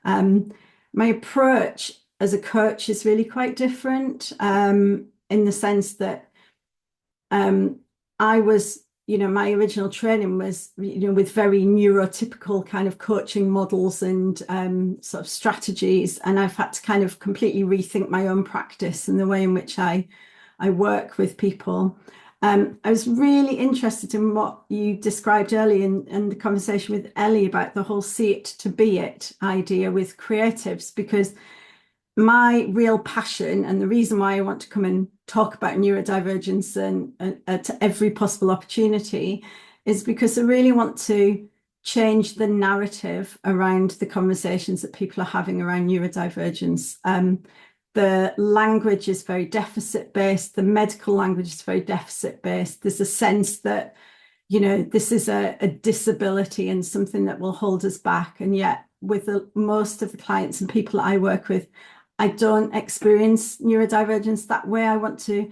My approach as a coach is really quite different, in the sense that I was, my original training was, with very neurotypical kind of coaching models and sort of strategies, and I've had to kind of completely rethink my own practice and the way in which I work with people. I was really interested in what you described earlier in the conversation with Ellie about the whole see it to be it idea with creatives, because my real passion and the reason why I want to come and talk about neurodivergence and to every possible opportunity is because I really want to change the narrative around the conversations that people are having around neurodivergence. The language is very deficit-based. The medical language is very deficit-based. There's a sense that, this is a disability and something that will hold us back. And yet, with most of the clients and people that I work with, I don't experience neurodivergence that way. I want to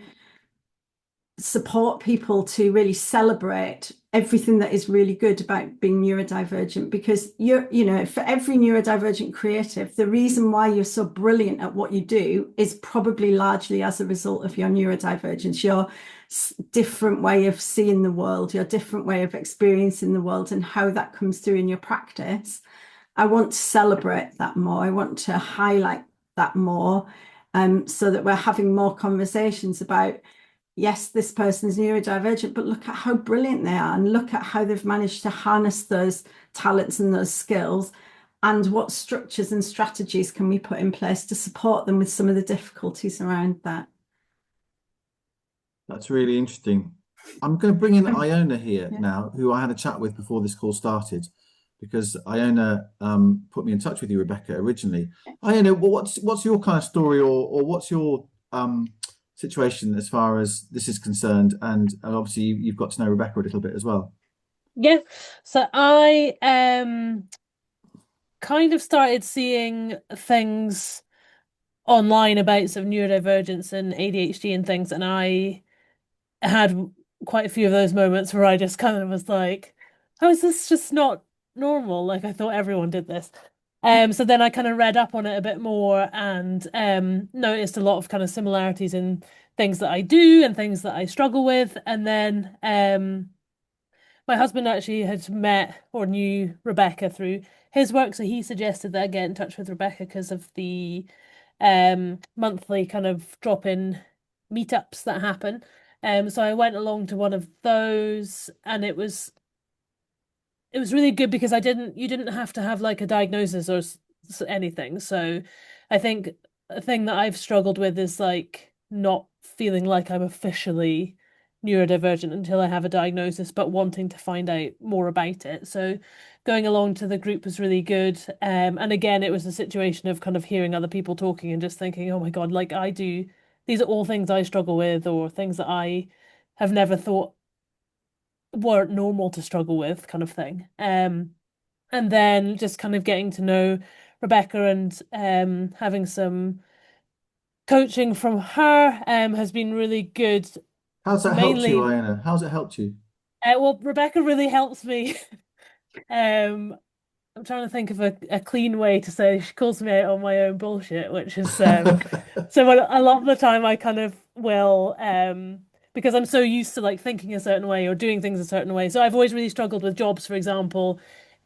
support people to really celebrate everything that is really good about being neurodivergent, because for every neurodivergent creative, the reason why you're so brilliant at what you do is probably largely as a result of your neurodivergence, your different way of seeing the world, your different way of experiencing the world, and how that comes through in your practice. I want to celebrate that more. I want to highlight that more, so that we're having more conversations about, yes, this person is neurodivergent, but look at how brilliant they are, and look at how they've managed to harness those talents and those skills, and what structures and strategies can we put in place to support them with some of the difficulties around that. That's really interesting. I'm going to bring in Iona here now, who I had a chat with before this call started, because Iona put me in touch with you, Rebecca, originally. Iona, what's your kind of story, or what's your situation as far as this is concerned? And obviously you've got to know Rebecca a little bit as well. Yeah, so I kind of started seeing things online about sort of neurodivergence and ADHD and things, and I had quite a few of those moments where I just kind of was like, how is this just not normal? Like I thought everyone did this. So then I kind of read up on it a bit more and noticed a lot of kind of similarities in things that I do and things that I struggle with. And then my husband actually had met or knew Rebecca through his work, so he suggested that I get in touch with Rebecca because of the monthly kind of drop-in meetups that happen. So I went along to one of those, and it was really good because you didn't have to have like a diagnosis or anything. So I think a thing that I've struggled with is like not feeling like I'm officially neurodivergent until I have a diagnosis, but wanting to find out more about it. So going along to the group was really good. And again, it was a situation of kind of hearing other people talking and just thinking, oh my God, like these are all things I struggle with, or things that I have never thought weren't normal to struggle with, kind of thing. And then just kind of getting to know Rebecca and having some coaching from her has been really good. How's that helped you, Mainly, Iona? How's it helped you? well, Rebecca really helps me. I'm trying to think of a clean way to say she calls me out on my own bullshit, which is so a lot of the time I kind of will because I'm so used to like thinking a certain way or doing things a certain way. So I've always really struggled with jobs, for example.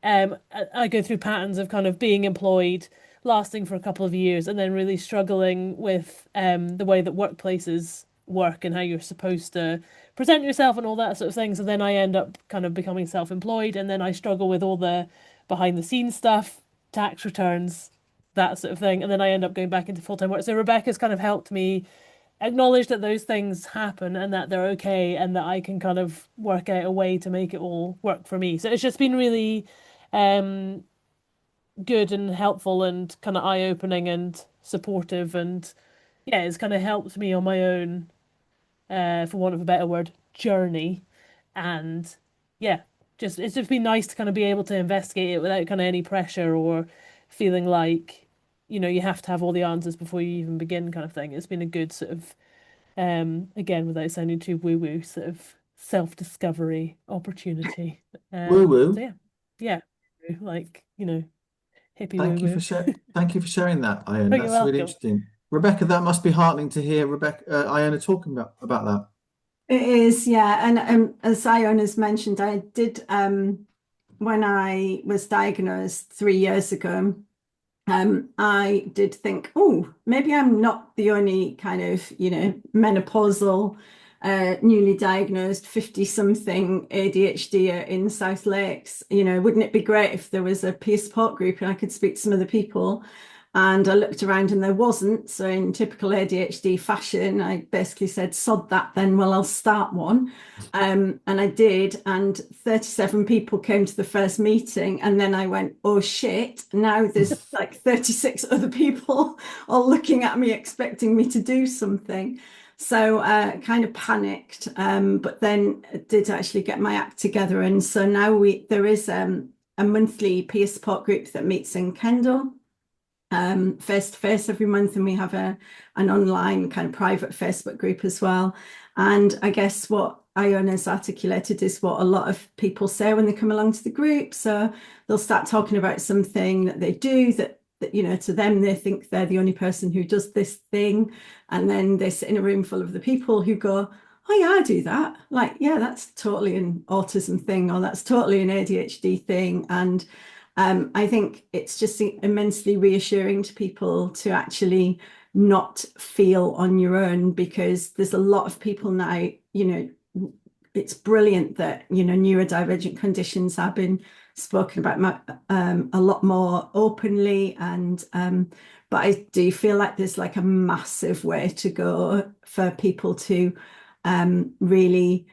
I go through patterns of kind of being employed, lasting for a couple of years, and then really struggling with the way that workplaces work and how you're supposed to present yourself and all that sort of thing. So then I end up kind of becoming self-employed, and then I struggle with all the behind the scenes stuff, tax returns, that sort of thing. And then I end up going back into full-time work. So Rebecca's kind of helped me acknowledge that those things happen and that they're okay and that I can kind of work out a way to make it all work for me. So it's just been really um good and helpful and kind of eye-opening and supportive, and yeah, it's kind of helped me on my own, for want of a better word, journey. And yeah, it's just been nice to kind of be able to investigate it without kind of any pressure or feeling like, you have to have all the answers before you even begin, kind of thing. It's been a good sort of, again, without sounding too woo-woo, sort of self-discovery opportunity. Woo woo. So yeah, like, hippie Thank you woo-woo. thank you for sharing that, Iona. Oh, you're That's really welcome. interesting. Rebecca, that must be heartening to hear Iona talking about that. It is, yeah. And as Iona's mentioned, I did when I was diagnosed 3 years ago, I did think, oh, maybe I'm not the only kind of, menopausal, newly diagnosed 50-something ADHD in South Lakes. Wouldn't it be great if there was a peer support group and I could speak to some of the people? And I looked around and there wasn't. So in typical ADHD fashion, I basically said, sod that then, well, I'll start one. And I did. And 37 people came to the first meeting. And then I went, oh, shit. Now there's like 36 other people all looking at me, expecting me to do something. So kind of panicked, but then did actually get my act together. And so now there is a monthly peer support group that meets in Kendal, face to face every month, and we have an online kind of private Facebook group as well. And I guess what Iona's articulated is what a lot of people say when they come along to the group. So they'll start talking about something that they do that to them, they think they're the only person who does this thing. And then they sit in a room full of the people who go, oh yeah, I do that. Like, yeah, that's totally an autism thing, or that's totally an ADHD thing. And I think it's just immensely reassuring to people to actually not feel on your own, because there's a lot of people now, it's brilliant that, neurodivergent conditions have been spoken about a lot more openly. And but I do feel like there's like a massive way to go for people to really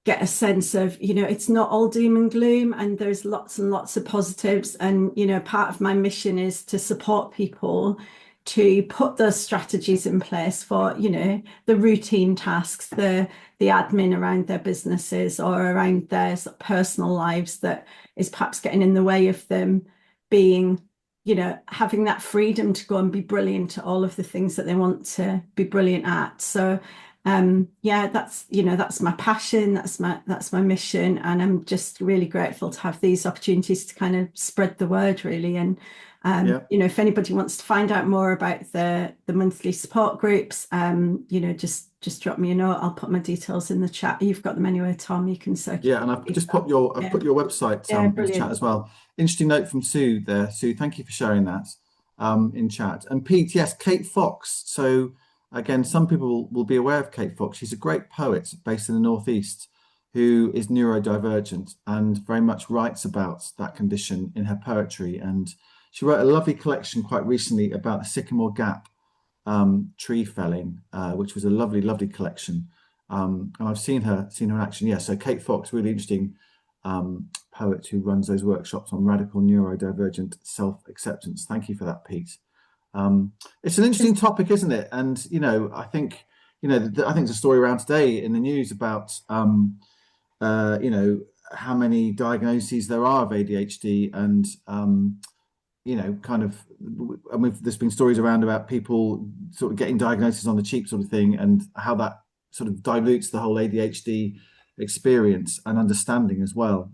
get a sense of, it's not all doom and gloom, and there's lots and lots of positives. And, part of my mission is to support people to put those strategies in place for, the routine tasks, the admin around their businesses or around their personal lives that is perhaps getting in the way of them being having that freedom to go and be brilliant at all of the things that they want to be brilliant at. So that's my passion, that's my mission, and I'm just really grateful to have these opportunities to kind of spread the word, really. And if anybody wants to find out more about the monthly support groups, just drop me a note. I'll put my details in the chat. You've got them anyway, Tom. You can search. Yeah, and I've just put your website in the chat as well. Interesting note from Sue there. Sue, thank you for sharing that in chat. And Pete, yes, Kate Fox. So again, some people will be aware of Kate Fox. She's a great poet based in the Northeast who is neurodivergent and very much writes about that condition in her poetry. And she wrote a lovely collection quite recently about the Sycamore Gap tree felling, which was a lovely, lovely collection. And I've seen her in action. Yeah, so Kate Fox, really interesting poet who runs those workshops on radical neurodivergent self-acceptance. Thank you for that, Pete. It's an interesting topic, isn't it? And I think there's a story around today in the news about how many diagnoses there are of ADHD, and there's been stories around about people sort of getting diagnoses on the cheap sort of thing, and how that sort of dilutes the whole ADHD experience and understanding as well.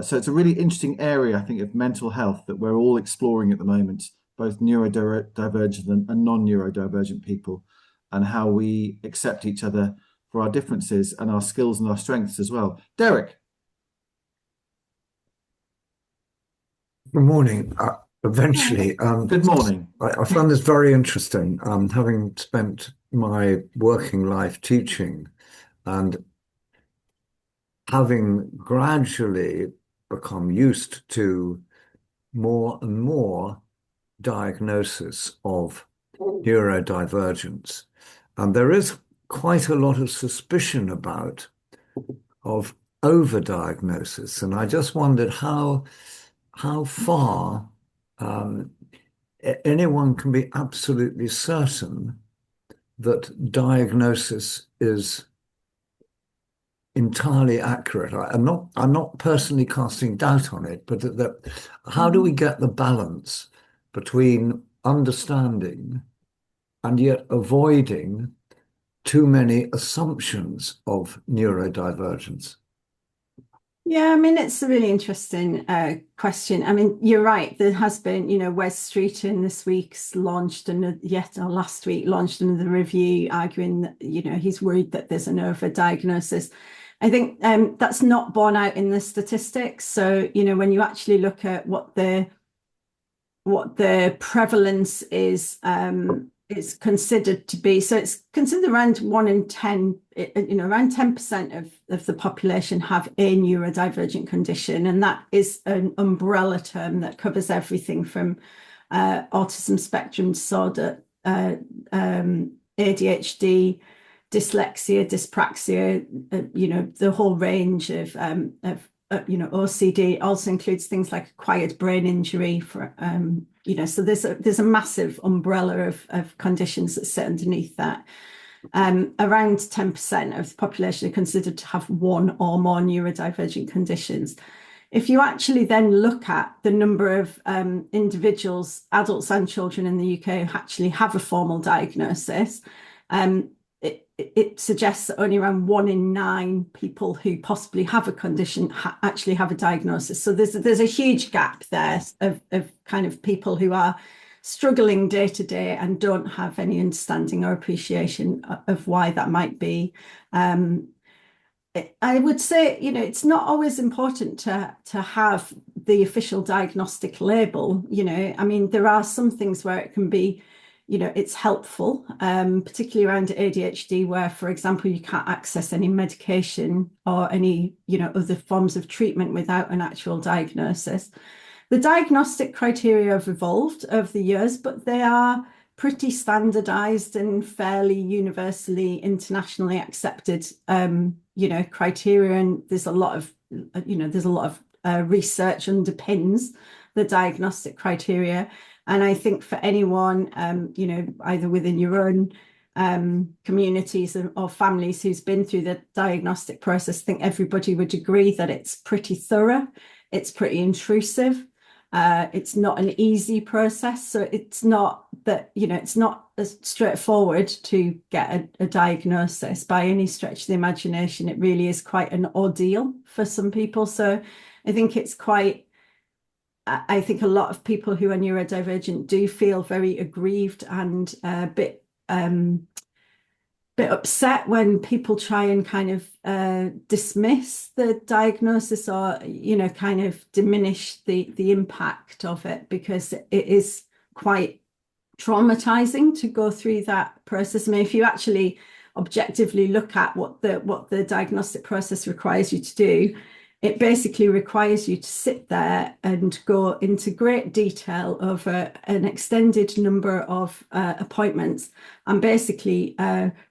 So it's a really interesting area, I think, of mental health that we're all exploring at the moment, both neurodivergent and non-neurodivergent people, and how we accept each other for our differences and our skills and our strengths as well. Derek. Good morning. Eventually. Good morning. I found this very interesting, having spent my working life teaching and having gradually become used to more and more diagnosis of neurodivergence. And there is quite a lot of suspicion of overdiagnosis. And I just wondered how far anyone can be absolutely certain that diagnosis is entirely accurate. I'm not personally casting doubt on it, but how do we get the balance between understanding and yet avoiding too many assumptions of neurodivergence? Yeah, I mean, it's a really interesting question. I mean, you're right. There has been, Wes Streeton this week's last week launched another review arguing that, he's worried that there's an overdiagnosis. I think that's not borne out in the statistics. So, when you actually look at what the prevalence is considered to be, so it's considered around 1 in 10, around 10% of the population have a neurodivergent condition, and that is an umbrella term that covers everything from autism spectrum disorder, ADHD, dyslexia, dyspraxia, the whole range of OCD. Also includes things like acquired brain injury so there's a massive umbrella of conditions that sit underneath that. Around 10% of the population are considered to have one or more neurodivergent conditions. If you actually then look at the number of individuals, adults and children in the UK who actually have a formal diagnosis, it suggests that only around 1 in 9 people who possibly have a condition actually have a diagnosis. So there's a huge gap there of kind of people who are struggling day to day and don't have any understanding or appreciation of why that might be. I would say, it's not always important to have the official diagnostic label. I mean, there are some things where it can be, it's helpful, particularly around ADHD, where, for example, you can't access any medication or any, other forms of treatment without an actual diagnosis. The diagnostic criteria have evolved over the years, but they are pretty standardized and fairly universally internationally accepted, criteria. And there's a lot of, research underpins the diagnostic criteria. And I think for anyone, either within your own communities or families who's been through the diagnostic process, I think everybody would agree that it's pretty thorough, it's pretty intrusive. It's not an easy process, so it's not that, it's not as straightforward to get a diagnosis by any stretch of the imagination. It really is quite an ordeal for some people. So I think I think a lot of people who are neurodivergent do feel very aggrieved and a bit upset when people try and kind of dismiss the diagnosis or kind of diminish the impact of it, because it is quite traumatizing to go through that process. I mean, if you actually objectively look at what the diagnostic process requires you to do, it basically requires you to sit there and go into great detail over an extended number of appointments and basically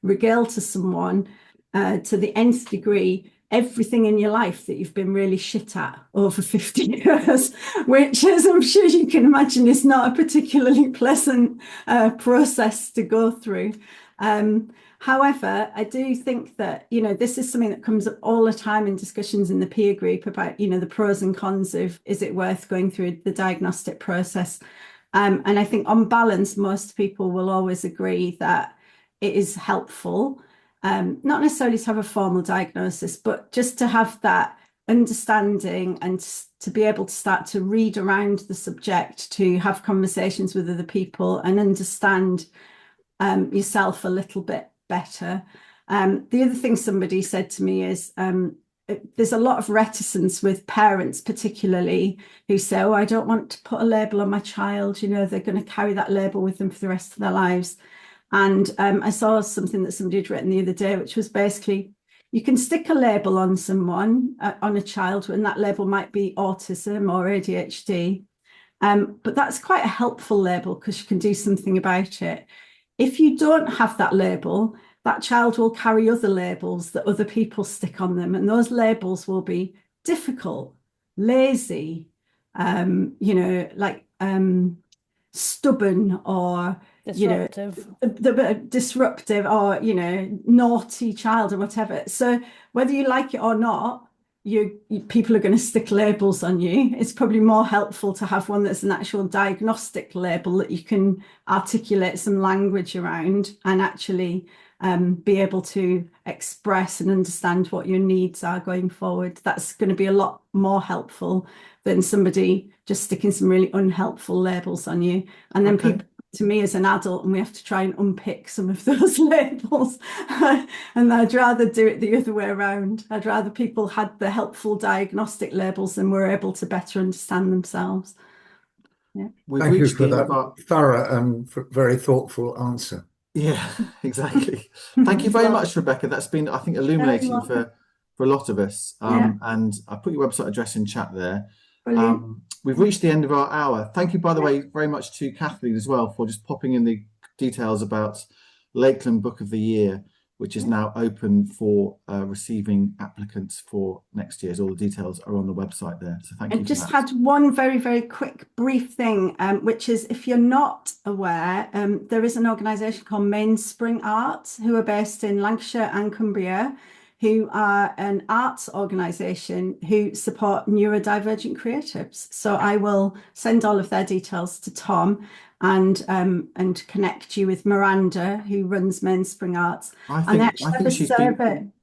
regale to someone to the nth degree everything in your life that you've been really shit at over 50 years, which, as I'm sure you can imagine, is not a particularly pleasant process to go through. However, I do think that, this is something that comes up all the time in discussions in the peer group about, the pros and cons of, is it worth going through the diagnostic process? And I think on balance, most people will always agree that it is helpful, not necessarily to have a formal diagnosis, but just to have that understanding and to be able to start to read around the subject, to have conversations with other people and understand yourself a little bit better. The other thing somebody said to me is there's a lot of reticence with parents, particularly, who say, oh, I don't want to put a label on my child, they're going to carry that label with them for the rest of their lives. And I saw something that somebody had written the other day, which was basically, you can stick a label on someone, on a child, and that label might be autism or ADHD, but that's quite a helpful label because you can do something about it. If you don't have that label, that child will carry other labels that other people stick on them. And those labels will be difficult, lazy, stubborn, or, disruptive, or, naughty child or whatever. So whether you like it or not, people are going to stick labels on you. It's probably more helpful to have one that's an actual diagnostic label that you can articulate some language around and actually be able to express and understand what your needs are going forward. That's going to be a lot more helpful than somebody just sticking some really unhelpful labels on you. And then people to me as an adult, and we have to try and unpick some of those labels. And I'd rather do it the other way around. I'd rather people had the helpful diagnostic labels and were able to better understand themselves. Yeah. Thank you for that thorough and very thoughtful answer. Yeah, exactly. Thank you very much, Rebecca. That's been, I think, illuminating for a lot of us. And I put your website address in chat there. We've reached the end of our hour. Thank you, by the way, very much to Kathleen as well for just popping in the details about Lakeland Book of the Year, which is now open for receiving applicants for next year's. All the details are on the website there. So thank you. I just had one very, very quick, brief thing, which is, if you're not aware, there is an organisation called Mainspring Arts, who are based in Lancashire and Cumbria, who are an arts organisation who support neurodivergent creatives. So I will send all of their details to Tom and connect you with Miranda, who runs Mainspring Arts. I think she's been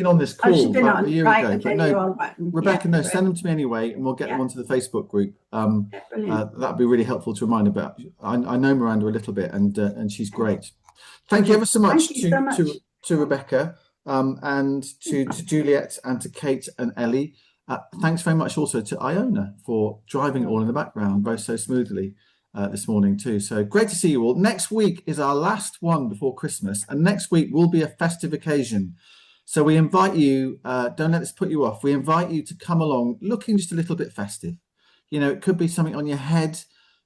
on this call about a year ago. Okay, but no, Rebecca, send them to me anyway, and we'll get them onto the Facebook group. That'd be really helpful to remind about. I know Miranda a little bit, and she's great. Thank you ever so much to Rebecca, and to Juliet, and to Kate and Ellie. Thanks very much also to Iona for driving all in the background both so smoothly this morning too. So great to see you all. Next week is our last one before Christmas, and next week will be a festive occasion. So we invite you, don't let this put you off, we invite you to come along looking just a little bit festive. It could be something on your head,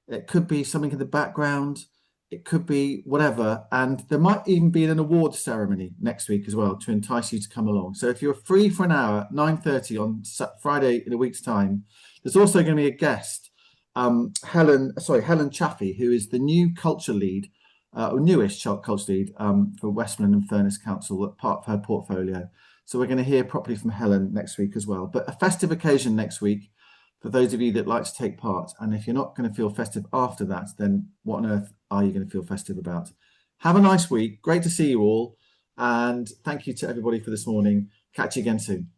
it could be something in the background, it could be whatever, and there might even be an award ceremony next week as well to entice you to come along. So if you're free for an hour, 9:30 on Friday in a week's time, there's also going to be a guest, Helen Chaffee, who is the new culture lead, newish culture lead for Westmoreland and Furness Council, part of her portfolio. So we're going to hear properly from Helen next week as well. But a festive occasion next week. for those of you that like to take part. And if you're not going to feel festive after that, then what on earth are you going to feel festive about? Have a nice week. Great to see you all. And thank you to everybody for this morning. Catch you again soon.